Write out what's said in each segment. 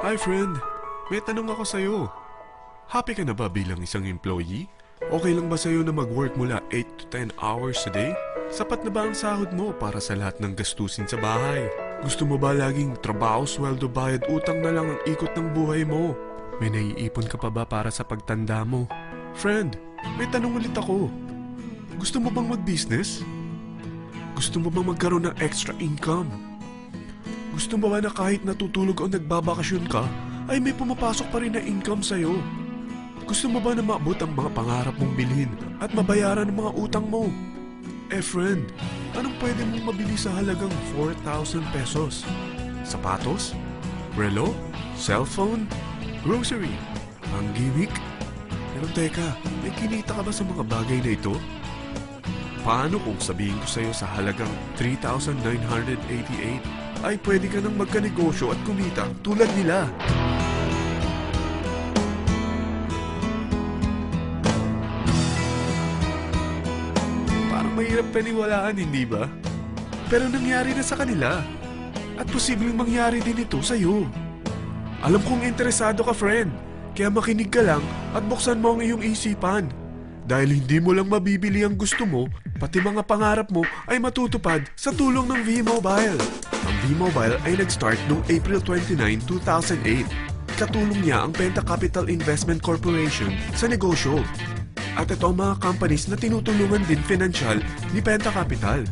Hi friend, may tanong ako sa'yo. Happy ka na ba bilang isang employee? Okay lang ba sa'yo na mag-work mula 8 to 10 hours a day? Sapat na ba ang sahod mo para sa lahat ng gastusin sa bahay? Gusto mo ba laging trabaho, sweldo, bayad, utang na lang ang ikot ng buhay mo? May naiipon ka pa ba para sa pagtanda mo? Friend, may tanong ulit ako. Gusto mo bang mag-business? Gusto mo bang magkaroon ng extra income? Gusto mo ba na kahit natutulog o nagbabakasyon ka, ay may pumapasok pa rin na income sa'yo? Gusto mo ba na maabot ang mga pangarap mong bilhin at mabayaran ang mga utang mo? Friend, anong pwede mong mabili sa halagang 4,000 pesos? Sapatos? Relo? Cellphone? Grocery? Ang gimmick? Pero teka, may kinita ka ba sa mga bagay na ito? Paano kung sabihin ko sa'yo sa halagang 3,988 ay pwede ka nang magkanegosyo at kumita tulad nila? Parang mahirap paniwalaan, hindi ba? Pero nangyari na sa kanila. At posibleng mangyari din ito sa'yo. Alam kong interesado ka, friend. Kaya makinig ka lang at buksan mo ang iyong isipan. Dahil hindi mo lang mabibili ang gusto mo, pati mga pangarap mo ay matutupad sa tulong ng V-Mobile. Ang V-Mobile ay nag-start noong April 29, 2008. Katulong niya ang Penta Capital Investment Corporation sa negosyo. At ito ang mga companies na tinutulungan din financial ni Penta Capital.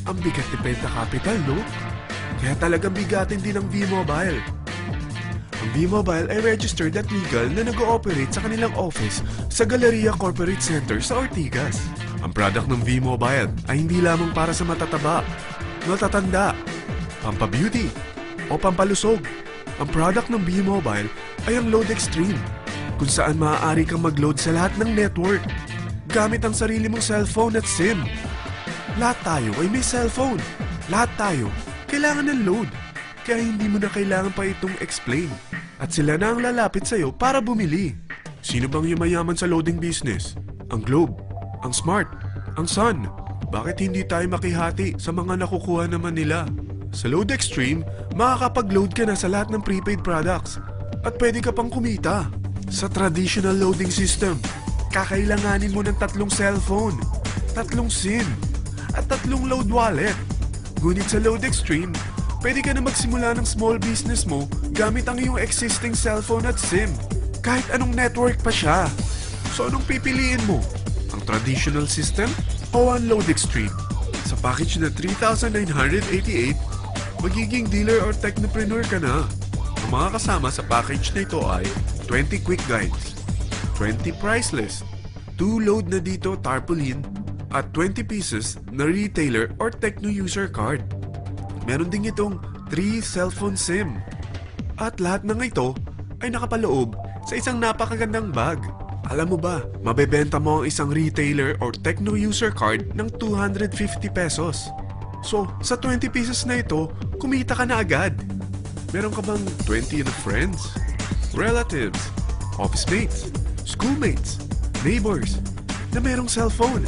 Ang bigat ni Penta Capital, no? Kaya talagang bigatin din ang V-Mobile. Ang V-Mobile ay registered at legal na nag-ooperate sa kanilang office sa Galleria Corporate Center sa Ortigas. Ang product ng V-Mobile ay hindi lamang para sa matataba, matatanda, pampabeauty, o pampalusog. Ang product ng V-Mobile ay ang Load Extreme, kung saan maaari kang mag-load sa lahat ng network gamit ang sarili mong cellphone at SIM. Lahat tayo ay may cellphone. Lahat tayo kailangan ng load. Kaya hindi mo na kailangan pa itong explain. At sila na ang lalapit sa'yo para bumili. Sino bang yumayaman sa loading business? Ang Globe, ang Smart, ang Sun. Bakit hindi tayo makihati sa mga nakukuha naman nila? Sa Load Extreme, makakapag-load ka na sa lahat ng prepaid products. At pwede ka pang kumita. Sa traditional loading system, kakailanganin mo ng 3 cellphone, 3 SIM, at 3 load wallet. Ngunit sa Load Extreme, pwede ka na magsimula ng small business mo gamit ang iyong existing cellphone at SIM. Kahit anong network pa siya. So anong pipiliin mo? Ang traditional system o ang Load Extreme? Sa package na 3,988, magiging dealer or technopreneur ka na. Ang mga kasama sa package na ito ay 20 quick guides, 20 price list, 2 load na dito tarpaulin, at 20 pieces na retailer or techno user card. Meron din itong 3 cellphone SIM. At lahat ng ito ay nakapaloob sa isang napakagandang bag. Alam mo ba, mabebenta mo ang isang retailer or techno user card ng 250 pesos. So, sa 20 pieces na ito, kumita ka na agad. Meron ka bang 20 na friends, relatives, office mates, schoolmates, neighbors na merong cellphone?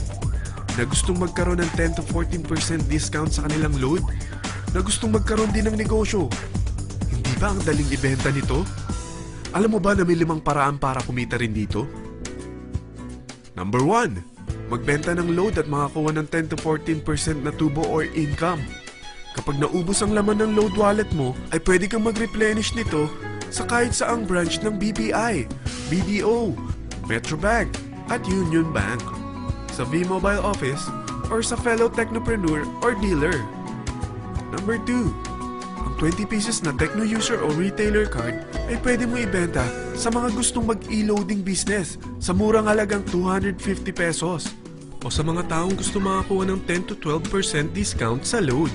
Na gustong magkaroon ng 10 to 14% discount sa kanilang load? Na gustong magkaroon din ng negosyo? Hindi ba ang daling ibenta nito? Alam mo ba na may 5 paraan para kumita rin dito? Number 1. Magbenta ng load at makakuha ng 10 to 14% na tubo or income. Kapag naubos ang laman ng load wallet mo, ay pwede kang mag-replenish nito sa kahit saang branch ng BPI, BDO, Metrobank, at Union Bank, sa V-Mobile office, or sa fellow technopreneur or dealer. Number 2. Ang 20 pieces na techno user o retailer card ay pwede mo ibenta sa mga gustong mag-e-loading business sa murang halagang 250 pesos o sa mga taong gusto makakuha ng 10 to 12% discount sa load.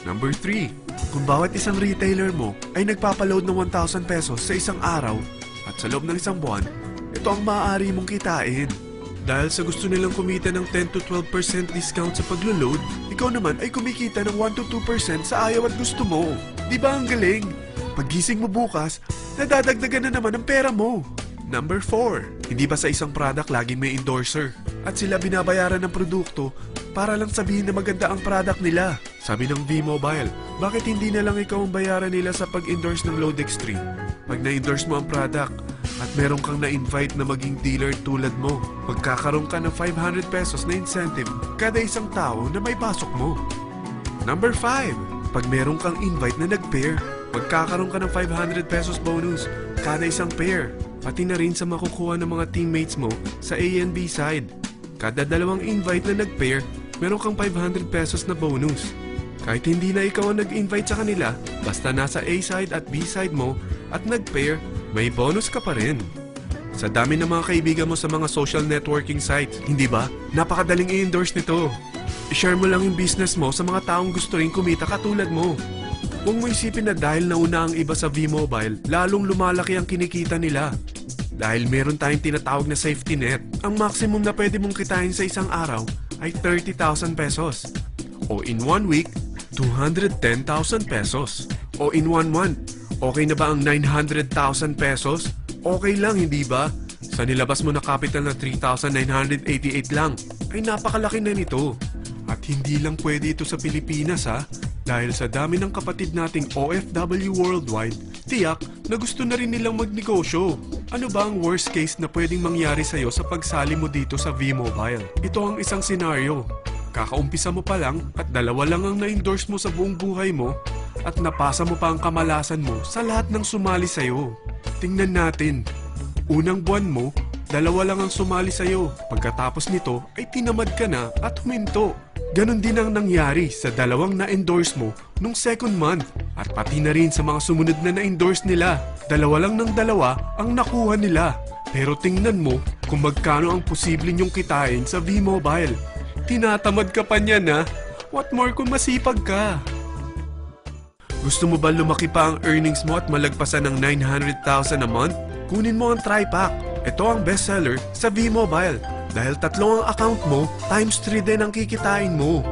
Number 3. Kung bawat isang retailer mo ay nagpapaload ng 1,000 pesos sa isang araw at sa loob ng isang buwan, ito ang maaari mong kitain. Dahil sa gusto nilang kumita ng 10 to 12% discount sa paglo-load, ikaw naman ay kumikita ng 1 to 2% sa ayaw at gusto mo. Di ba ang galing? Paggising mo bukas, nadadagdagan na naman ang pera mo. Number 4. Hindi ba sa isang product laging may endorser? At sila binabayaran ng produkto para lang sabihin na maganda ang product nila. Sabi ng V-Mobile, Bakit hindi na lang ikaw ang bayaran nila sa pag-endorse ng Lodex 3? Pag na-endorse mo ang product at meron kang na-invite na maging dealer tulad mo, magkakaroon ka ng 500 pesos na incentive kada isang tao na may pasok mo. Number 5. Pag meron kang invite na nag-pair, magkakaroon ka ng 500 pesos bonus kada isang pair. Pati na rin sa makukuha ng mga teammates mo sa A and B side. Kada dalawang invite na nag-pair, meron kang 500 pesos na bonus. Kahit hindi na ikaw ang nag-invite sa kanila, basta nasa A side at B side mo at nag-pair, may bonus ka pa rin. Sa dami ng mga kaibigan mo sa mga social networking sites, hindi ba? Napakadaling i-endorse nito. I-share mo lang yung business mo sa mga taong gusto rin kumita katulad mo. Huwag mo isipin na dahil nauna ang iba sa V-Mobile, lalong lumalaki ang kinikita nila. Dahil meron tayong tinatawag na safety net, ang maximum na pwede mong kitain sa isang araw ay 30,000 pesos. O in 1 week, 210,000 pesos. O in 1 month, okay na ba ang 900,000 pesos? Okay lang, hindi ba? Sa nilabas mo na capital na 3,988 lang, ay napakalaki na nito. At hindi lang pwede ito sa Pilipinas ha, dahil sa dami ng kapatid nating OFW worldwide, tiyak na gusto na rin nilang magnegosyo. Ano ba ang worst case na pwedeng mangyari sa'yo sa pagsali mo dito sa V-Mobile? Ito ang isang senaryo. Kakaumpisa mo pa lang at dalawa lang ang na-endorse mo sa buong buhay mo at napasa mo pa ang kamalasan mo sa lahat ng sumali sa'yo. Tingnan natin. Unang buwan mo, dalawa lang ang sumali sa'yo. Pagkatapos nito ay tinamad ka na at huminto. Ganon din ang nangyari sa dalawang na-endorse mo nung second month at pati na rin sa mga sumunod na na-endorse nila. Dalawa lang ng dalawa ang nakuha nila. Pero tingnan mo kung magkano ang posible nyong kitain sa V-Mobile. Tinatamad ka pa niyan ha? What more kung masipag ka? Gusto mo ba lumaki pa ang earnings mo at malagpasan ng 900,000 a month? Kunin mo ang TriPack. Ito ang bestseller sa V-Mobile. Dahil 3 ang account mo, times 3 din ang kikitain mo.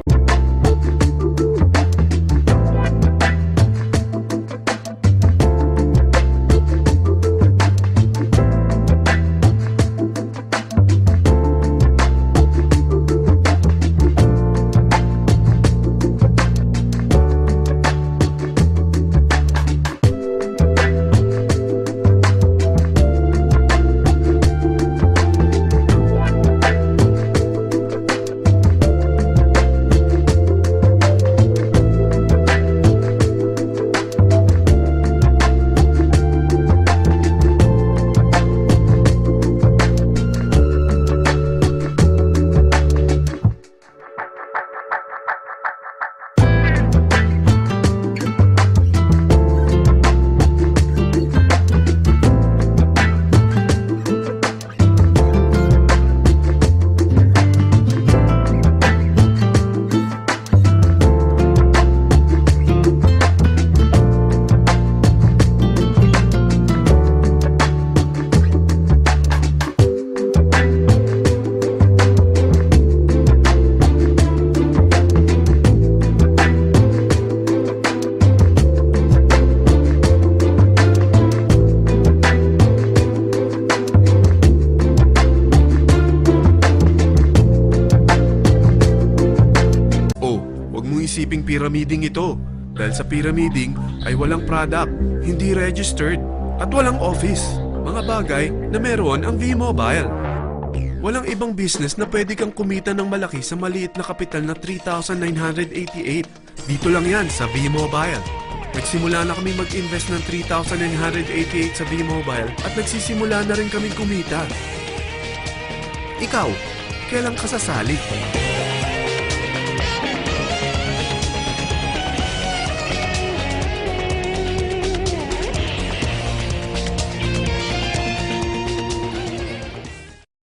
Isiping pyramiding ito dahil sa pyramiding ay walang product, hindi registered at walang office. Mga bagay na meron ang V-Mobile. Walang ibang business na pwede kang kumita ng malaki sa maliit na kapital na 3,988. Dito lang yan sa V-Mobile. Nagsimula na kami mag-invest ng 3,988 sa V-Mobile at nagsisimula na rin kami kumita. Ikaw, kailan ka sasali?